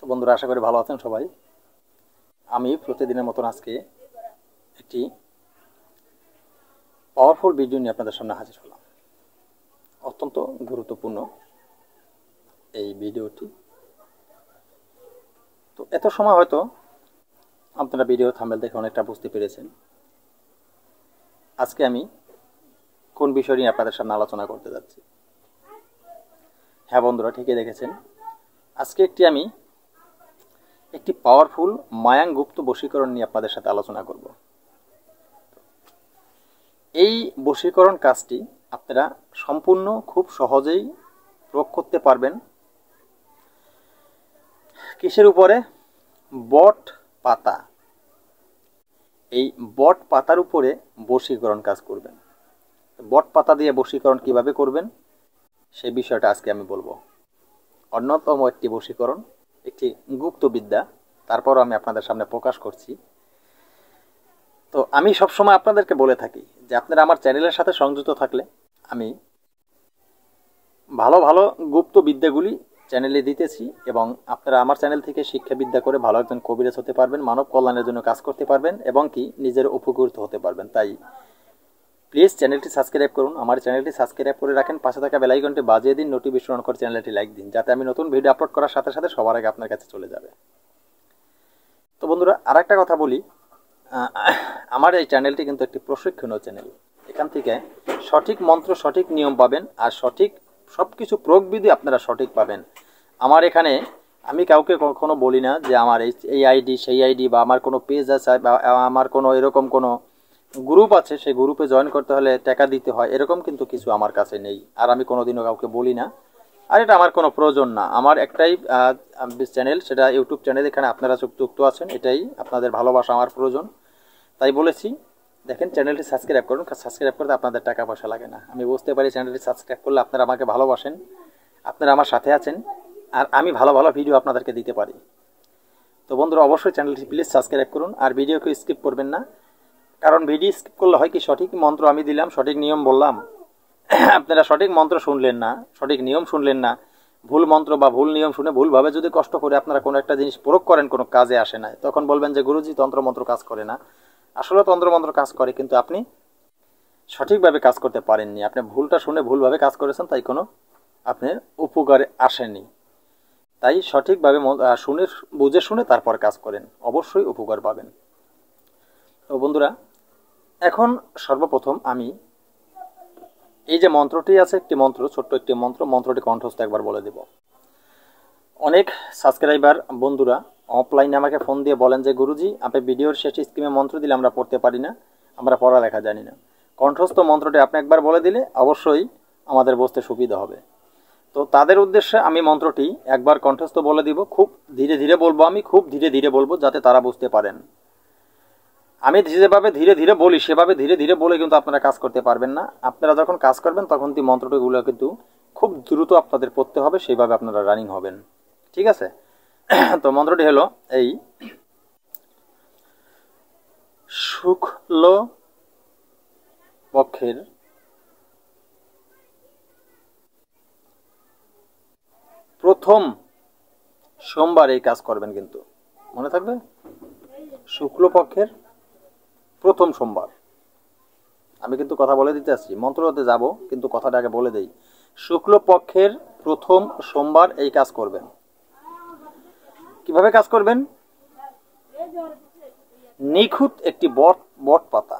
বন্ধুরা, আশা করি ভালো আছেন সবাই। আমি প্রতিদিনের মতন আজকে একটি পাওয়ারফুল ভিডিও নিয়ে আপনাদের সামনে হাজির হলাম। অত্যন্ত গুরুত্বপূর্ণ এই ভিডিওটি। তো এত সময় হয়তো আপনারা ভিডিও থাম্বনেল দেখে অনেকটা বুঝতে পেরেছেন আজকে আমি কোন বিষয় নিয়ে আপনাদের সামনে আলোচনা করতে যাচ্ছি। হ্যাঁ বন্ধুরা, ঠিকই দেখেছেন। আজকে আমি একটি পাওয়ারফুল মায়াঙ্গুপ্ত বশীকরণ নিয়ে আপনাদের সাথে আলোচনা করব। এই বশীকরণ কাজটি আপনারা সম্পূর্ণ খুব সহজেই প্রয়োগ করতে পারবেন। কিসের উপরে? বট পাতা। এই বট পাতার উপরে বশীকরণ কাজ করবেন। বট পাতা দিয়ে বশীকরণ কিভাবে করবেন সেই বিষয়টা আজকে আমি বলবো। অন্যতম একটি বশীকরণ, একটি গুপ্ত বিদ্যা, তারপরও আমি আপনাদের সামনে প্রকাশ করছি। তো আমি সবসময় আপনাদেরকে বলে থাকি যে আপনারা আমার চ্যানেলের সাথে সংযুক্ত থাকলে আমি ভালো ভালো গুপ্ত বিদ্যাগুলি চ্যানেলে দিতেছি এবং আপনারা আমার চ্যানেল থেকে শিক্ষাবিদ্যা করে ভালো একজন কবিরাজ হতে পারবেন, মানব কল্যাণের জন্য কাজ করতে পারবেন এবং কি নিজের উপকৃত হতে পারবেন। তাই প্লিজ চ্যানেলটি সাবস্ক্রাইব করুন, আমার চ্যানেলটি সাবস্ক্রাইব করে রাখেন, পাশে থাকা বেল আইকনটি বাজিয়ে দিন, নোটিফিকেশন অন করে চ্যানেলটি লাইক দিন, যাতে আমি নতুন ভিডিও আপলোড করার সাথে সাথে সবার আগে আপনার কাছে চলে যাবে। তো বন্ধুরা, আর একটা কথা বলি, আমার এই চ্যানেলটি কিন্তু একটি প্রশিক্ষণীয় চ্যানেল। এখান থেকে সঠিক মন্ত্র, সঠিক নিয়ম পাবেন আর সঠিক সব কিছু প্রয়োগবিধি আপনারা সঠিক পাবেন। আমার এখানে আমি কাউকে কখনো বলি না যে আমার এই আইডি সেই আইডি বা আমার কোনো পেজ আছে বা আমার কোনো এরকম কোনো গ্রুপ আছে, সেই গ্রুপে জয়েন করতে হলে টাকা দিতে হয়, এরকম কিন্তু কিছু আমার কাছে নেই। আর আমি কোনোদিনও কাউকে বলি না, আর এটা আমার কোনো প্রয়োজন না। আমার একটাই চ্যানেল, সেটা ইউটিউব চ্যানেল, এখানে আপনারা যুক্ত আছেন, এটাই আপনাদের ভালোবাসা আমার প্রয়োজন। তাই বলেছি, দেখেন চ্যানেলটি সাবস্ক্রাইব করুন। সাবস্ক্রাইব করতে আপনাদের টাকা পয়সা লাগে না। আমি বুঝতে পারি চ্যানেলটি সাবস্ক্রাইব করলে আপনারা আমাকে ভালোবাসেন, আপনারা আমার সাথে আছেন, আর আমি ভালো ভালো ভিডিও আপনাদেরকে দিতে পারি। তো বন্ধুরা, অবশ্যই চ্যানেলটি প্লিজ সাবস্ক্রাইব করুন আর ভিডিওকে স্কিপ করবেন না। কারণ ভিডিও স্কিপ করলে হয় কি, সঠিক মন্ত্র আমি দিলাম, সঠিক নিয়ম বললাম, আপনারা সঠিক মন্ত্র শুনলেন না, সঠিক নিয়ম শুনলেন না, ভুল মন্ত্র বা ভুল নিয়ম শুনে ভুলভাবে যদি কষ্ট করে আপনারা কোনো একটা জিনিস প্রয়োগ করেন, কোনো কাজে আসে না, তখন বলবেন যে গুরুজি তন্ত্রমন্ত্র কাজ করে না। আসলে তন্ত্রমন্ত্র কাজ করে, কিন্তু আপনি সঠিকভাবে কাজ করতে পারেননি। আপনি ভুলটা শুনে ভুলভাবে কাজ করেছেন, তাই কোনো আপনার উপকারে আসেনি। তাই সঠিকভাবে শুনে বুঝে শুনে তারপর কাজ করেন, অবশ্যই উপকার পাবেন। তো বন্ধুরা, এখন সর্বপ্রথম আমি এই যে মন্ত্রটি আছে, একটি মন্ত্র, ছোট্ট একটি মন্ত্র, মন্ত্রটি কণ্ঠস্থ একবার বলে দেব। অনেক সাবস্ক্রাইবার বন্ধুরা অফলাইনে আমাকে ফোন দিয়ে বলেন যে গুরুজি, আপনি ভিডিওর শেষে স্ক্রিনে মন্ত্র দিলে আমরা পড়তে পারি না, আমরা পড়ালেখা জানি না। কণ্ঠস্থ মন্ত্রটি আপনি একবার বলে দিলে অবশ্যই আমাদের বুঝতে সুবিধা হবে। তো তাদের উদ্দেশ্যে আমি মন্ত্রটি একবার কণ্ঠস্থ বলে দিব। খুব ধীরে ধীরে বলবো, আমি খুব ধীরে ধীরে বলবো, যাতে তারা বুঝতে পারেন। আমি যেভাবে ধীরে ধীরে বলি সেভাবে ধীরে ধীরে বলে কিন্তু আপনারা কাজ করতে পারবেন না। আপনারা যখন কাজ করবেন তখন মন্ত্রটিগুলো কিন্তু খুব দ্রুত আপনাদের পড়তে হবে, সেইভাবে আপনারা রানিং হবেন। ঠিক আছে? তো মন্ত্রটি হলো এই: শুক্ল পক্ষের প্রথম সোমবার এই কাজ করবেন, কিন্তু মনে থাকবে, শুক্লপক্ষের প্রথম সোমবার। আমি কিন্তু কথা বলে দিতে আসছি, মন্ত্রতে যাব, কিন্তু কথাটা আগে বলে দেই। শুক্লপক্ষের প্রথম সোমবার এই কাজ করবেন। কিভাবে কাজ করবেন? নিখুঁত একটি বট পাতা,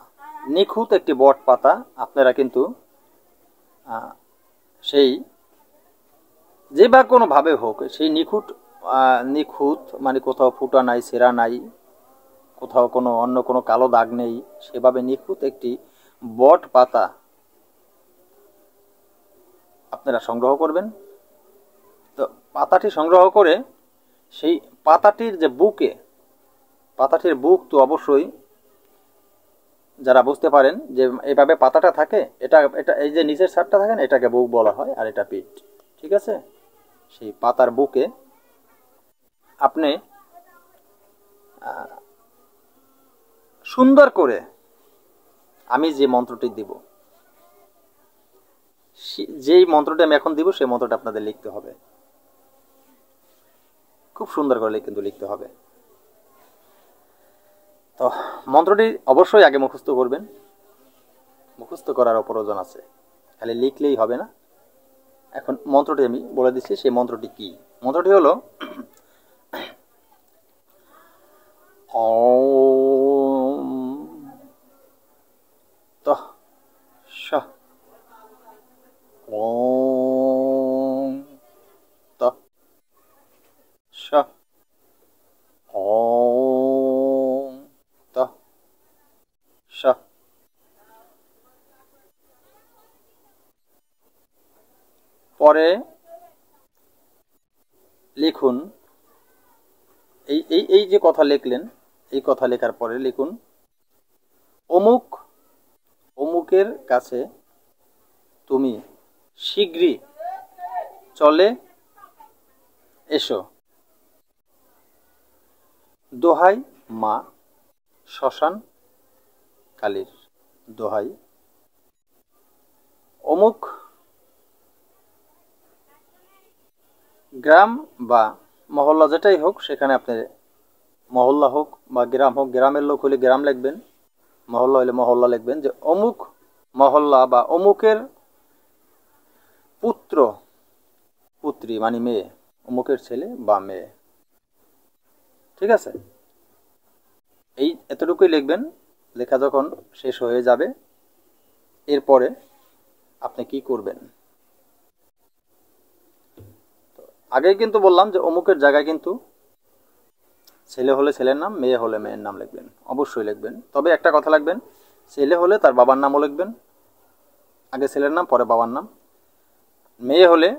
নিখুঁত একটি বট পাতা আপনারা কিন্তু সেই যে বা কোনোভাবে হোক, সেই নিখুঁত মানে কোথাও ফুটা নাই, ছেঁড়া নাই, কোথাও কোনো অন্য কোনো কালো দাগ নেই, সেভাবে নিখুঁত একটি বট পাতা আপনারা সংগ্রহ করবেন। তো পাতাটি সংগ্রহ করে সেই পাতাটির যে পাতাটির বুক তো অবশ্যই যারা বুঝতে পারেন যে এইভাবে পাতাটা থাকে, এটা এটা এই যে নিচের সারটা থাকে না, এটাকে বুক বলা হয়, আর এটা পিঠ। ঠিক আছে? সেই পাতার বুকে আপনি সুন্দর করে আমি যে মন্ত্রটি দিব, যেই মন্ত্রটি আমি এখন দিব, সেই মন্ত্রটা আপনাদের লিখতে হবে। খুব খুব সুন্দর করে কিন্তু লিখতে হবে। তো মন্ত্রটি অবশ্যই আগে মুখস্থ করবেন, মুখস্থ করারও প্রয়োজন আছে, খালি লিখলেই হবে না। এখন মন্ত্রটি আমি বলে দিচ্ছি, সেই মন্ত্রটি কি? মন্ত্রটি হলো ওম তঃ সঃ ওম তঃ সঃ ওম তঃ সঃ। পরে লিখুন, এই এই এই যে কথা লিখলেন, এই কথা লেখার পরে লিখুন অমুক অমুকের কাছে তুমি শীঘ্রই চলে এসো, দোহাই মা শ্মশান কালীর, দোহাই। অমুক গ্রাম বা মহল্লা যেটাই হোক, সেখানে আপনি মহল্লা হোক বা গ্রাম হোক, গ্রামের লোক হলে গ্রাম লিখবেন, মহল্লা হলে মহল্লা লিখবেন, যে অমুক মহল্লা বা অমুকের পুত্র পুত্রী মানে মেয়ে, অমুকের ছেলে বা মেয়ে, ঠিক আছে? এই এতটুকুই লিখবেন। লেখা যখন শেষ হয়ে যাবে, এরপরে আপনি কি করবেন? আগেই কিন্তু বললাম যে অমুকের জায়গায় কিন্তু ছেলে হলে ছেলের নাম, মেয়ে হলে মেয়ের নাম লিখবেন, অবশ্যই লিখবেন। তবে একটা কথা লিখবেন, ছেলে হলে তার বাবার নামও লিখবেন, আগে ছেলের নাম পরে বাবার নাম। মেয়ে হলে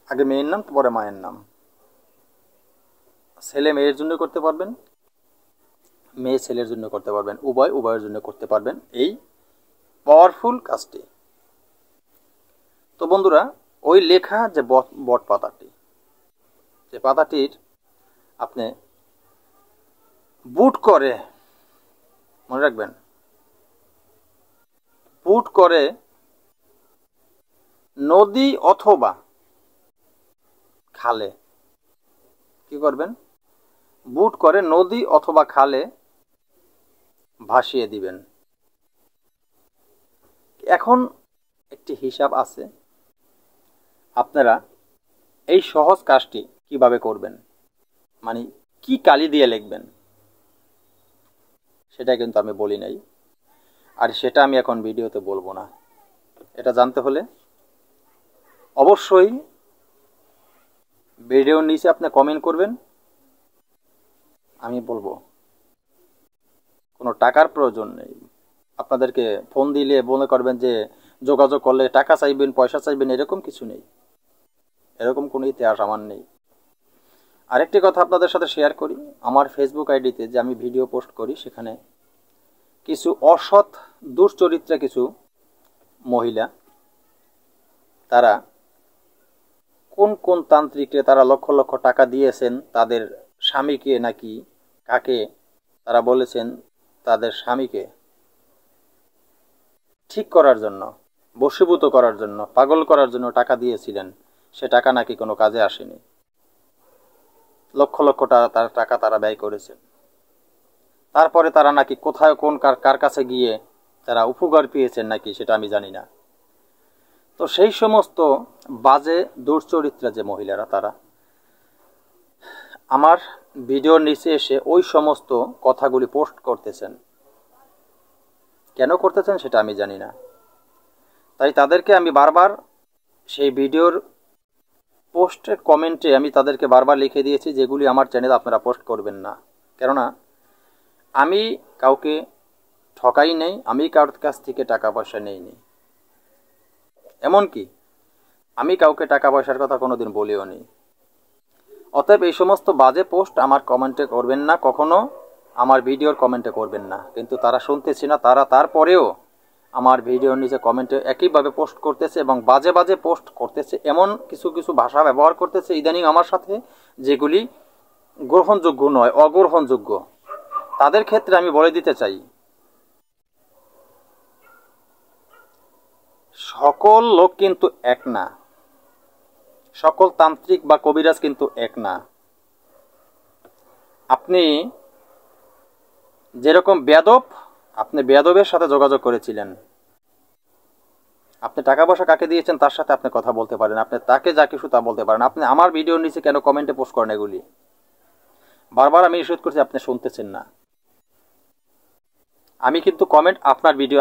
আগে মেয়ের নাম পরে মায়ের নাম। ছেলে মেয়ের জন্য করতে পারবেন, মেয়ে ছেলের জন্য করতে পারবেন, উভয়ের জন্য করতে পারবেন এই পাওয়ারফুল কাজটি। তো বন্ধুরা, ওই লেখা যে বট পাতাটি, যে পাতাটির আপনি বুট করে, মনে রাখবেন, বুট করে নদী অথবা খালে, কি করবেন? বুট করে নদী অথবা খালে ভাসিয়ে দিবেন। এখন একটি হিসাব আছে, আপনারা এই সহজ কাজটি কিভাবে করবেন, মানে কি কালি দিয়ে লিখবেন, সেটা কিন্তু আমি বলি নাই, আর সেটা আমি এখন ভিডিওতে বলবো না। এটা জানতে হলে অবশ্যই ভিডিওর নিচে আপনি কমেন্ট করবেন, আমি বলবো। কোনো টাকার প্রয়োজন নেই, আপনাদেরকে ফোন দিলে মনে করবেন যে যোগাযোগ করলে টাকা চাইবেন, পয়সা চাইবেন, এরকম কিছু নেই, এরকম কোনো ইতিহাস আমার নেই। আরেকটি কথা আপনাদের সাথে শেয়ার করি, আমার ফেসবুক আইডিতে যে আমি ভিডিও পোস্ট করি, সেখানে কিছু অসৎ দুশ্চরিত্রা কিছু মহিলা, তারা কোন কোন তান্ত্রিককে তারা লক্ষ লক্ষ টাকা দিয়েছেন তাদের স্বামীকে, নাকি কাকে তারা বলেছেন তাদের স্বামীকে ঠিক করার জন্য, বশীভূত করার জন্য, পাগল করার জন্য টাকা দিয়েছিলেন, সে টাকা নাকি কোনো কাজে আসেনি। লক্ষ লক্ষ টাকা তারা ব্যয় করেছেন। তারপরে তারা নাকি কোথায় কোন কার কাছে গিয়ে তারা উপকার পেয়েছেন নাকি, সেটা আমি জানি না। তো সেই সমস্ত বাজে দুশ্চরিত্রা যে মহিলারা, তারা আমার ভিডিওর নিচে এসে ওই সমস্ত কথাগুলি পোস্ট করতেছেন। কেন করতেছেন সেটা আমি জানি না। তাই তাদেরকে আমি বারবার সেই ভিডিওর পোস্টের কমেন্টে আমি তাদেরকে বারবার লিখে দিয়েছি, যেগুলি আমার চ্যানেলে আপনারা পোস্ট করবেন না। কেননা আমি কাউকে ঠকাই নেই, আমি কারোর কাছ থেকে টাকা পয়সা নেইনি, এমনকি আমি কাউকে টাকা পয়সার কথা কোনোদিন বলিও নি। অতএব এই সমস্ত বাজে পোস্ট আমার কমেন্টে করবেন না, কখনো আমার ভিডিওর কমেন্টে করবেন না। কিন্তু তারা শুনতেছি না, তারা তারপরেও আমার ভিডিওর নিচে কমেন্টে একইভাবে পোস্ট করতেছে এবং বাজে বাজে পোস্ট করতেছে, এমন কিছু কিছু ভাষা ব্যবহার করতেছে ইদানিং আমার সাথে, যেগুলি গ্রহণযোগ্য নয়, অগ্রহণযোগ্য। তাদের ক্ষেত্রে আমি বলে দিতে চাই, সকল লোক কিন্তু এক না, সকল তান্ত্রিক বা কবিরাজ কিন্তু এক না। আপনি যেরকম বেয়াদব, আপনি বেয়াদবের সাথে যোগাযোগ করেছিলেন। আপনি টাকা পয়সা কাকে দিয়েছেন তার সাথে আপনি কথা বলতে পারেন, আপনি তাকে যা কিছু তা বলতে পারেন। আপনি আমার ভিডিওর নিচে কেন কমেন্টে পোস্ট করেন এগুলি? বারবার আমি নিষেধ করছি, আপনি শুনতেছেন না। আমি কিন্তু কমেন্ট আপনার ভিডিও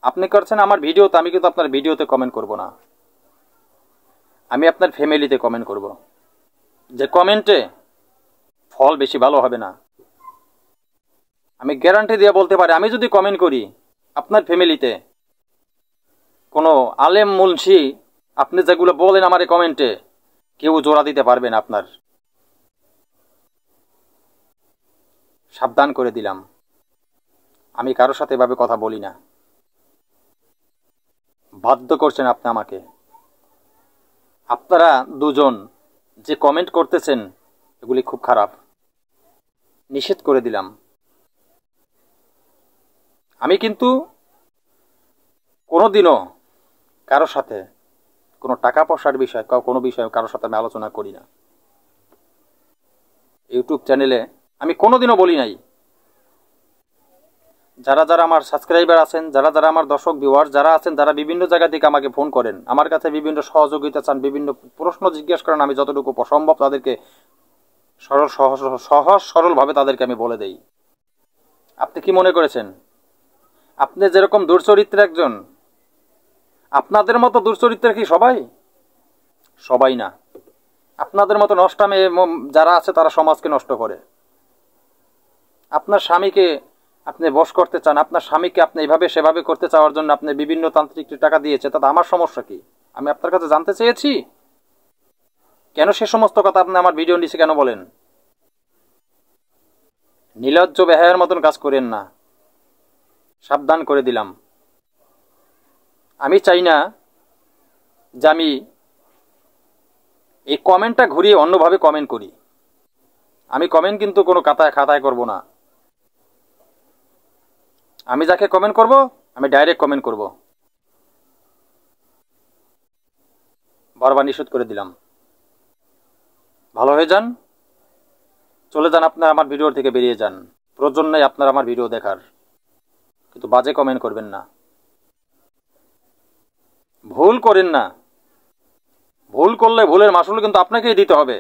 আপনি করছেন আমার ভিডিওতে, আমি কিন্তু আপনার ভিডিওতে কমেন্ট করব না। আমি আপনার ফ্যামিলিতে কমেন্ট করব, যে কমেন্টে ফল বেশি ভালো হবে না। আমি গ্যারান্টি দিয়ে বলতে পারি, আমি যদি কমেন্ট করি আপনার ফ্যামিলিতে কোনো আলেম মুন্সি, আপনি যেগুলো বলেন আমার এই কমেন্টে, কেউ জোড়া দিতে পারবে না আপনার। সাবধান করে দিলাম, আমি কারোর সাথে এভাবে কথা বলি না। বাধ্য করছেন আপনি আমাকে। আপনারা দুজন যে কমেন্ট করতেছেন এগুলি খুব খারাপ, নিষেধ করে দিলাম। আমি কিন্তু কোনোদিনও কারোর সাথে কোনো টাকা পয়সার বিষয়, কোনো বিষয়ে কারোর সাথে আমি আলোচনা করি না। ইউটিউব চ্যানেলে আমি কোনোদিনও বলি নাই। যারা যারা আমার সাবস্ক্রাইবার আছেন, যারা যারা আমার দর্শক ভিউয়ার যারা আছেন, যারা বিভিন্ন জায়গা থেকে আমাকে ফোন করেন, আমার কাছে বিভিন্ন সহযোগিতা চান, বিভিন্ন প্রশ্ন জিজ্ঞেস করেন, আমি যতটুকু সম্ভব তাদেরকে সহজ সরলভাবে তাদেরকে আমি বলে দেই। আপনি কি মনে করেছেন আপনি যেরকম দুর্চরিত্রের একজন, আপনাদের মতো দুর্চরিত্রের কি সবাই? সবাই না। আপনাদের মতো নষ্টামে যারা আছে তারা সমাজকে নষ্ট করে। আপনার স্বামীকে আপনি বশ করতে চান, আপনার স্বামীকে আপনি এভাবে সেভাবে করতে চাওয়ার জন্য আপনি বিভিন্ন তান্ত্রিক টাকা দিয়েছে, তাতে আমার সমস্যা কি? আমি আপনার কাছে জানতে চেয়েছি কেন সে সমস্ত কথা আপনি আমার ভিডিও নিচে কেন বলেন? নির্লজ্জ বেহায়ার মতন কাজ করেন না, সাবধান করে দিলাম। আমি চাই না যে আমি এই কমেন্টটা ঘুরিয়ে অন্যভাবে কমেন্ট করি। আমি কমেন্ট কিন্তু কোনো খাতায় করব না। আমি যাকে কমেন্ট করব আমি ডাইরেক্ট কমেন্ট করব। বারবার নিষেধ করে দিলাম। ভালো হয়ে যান, চলে যান, আপনার আমার ভিডিও থেকে বেরিয়ে যান। প্রয়োজন নেই আপনার আমার ভিডিও দেখার, কিন্তু বাজে কমেন্ট করবেন না। ভুল করেন না। ভুল করলে ভুলের মাসুল কিন্তু আপনাকেই দিতে হবে।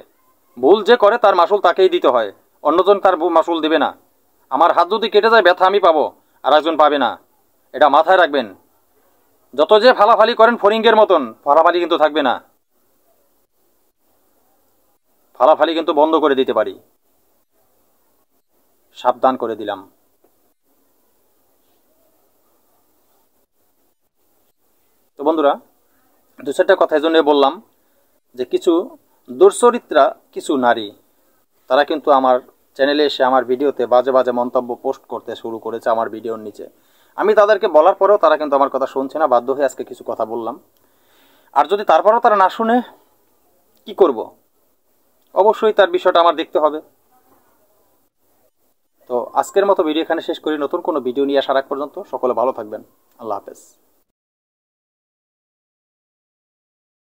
ভুল যে করে তার মাসুল তাকেই দিতে হয়, অন্যজন তার মাসুল দেবে না। আমার হাত যদি কেটে যায় ব্যথা আমি পাবো, আর একজন পাবে না। এটা মাথায় রাখবেন। যত যে ফালাফালি করেন ফরিঙ্গের মতন, ফালাফালি কিন্তু থাকবে না। ফালাফালি কিন্তু বন্ধ করে দিতে পারি। সাবধান করে দিলাম। তো বন্ধুরা, দু চারটা কথা এজন্য বললাম যে কিছু দুর্চরিত্রা কিছু নারী, তারা কিন্তু আমার চ্যানেলে এসে আমার ভিডিওতে বাজে বাজে মন্তব্য পোস্ট করতে শুরু করেছে আমার ভিডিওর নিচে। আমি তাদেরকে বলার পরেও তারা কিন্তু আমার কথা শুনছে না। বাধ্য হয়ে আজকে কিছু কথা বললাম। আর যদি তারপরেও তারা না শুনে, কি করব? অবশ্যই তার বিষয়টা আমার দেখতে হবে। তো আজকের মতো ভিডিও এখানে শেষ করি। নতুন কোনো ভিডিও নিয়ে আসার আগ পর্যন্ত সকলে ভালো থাকবেন। আল্লাহ হাফেজ।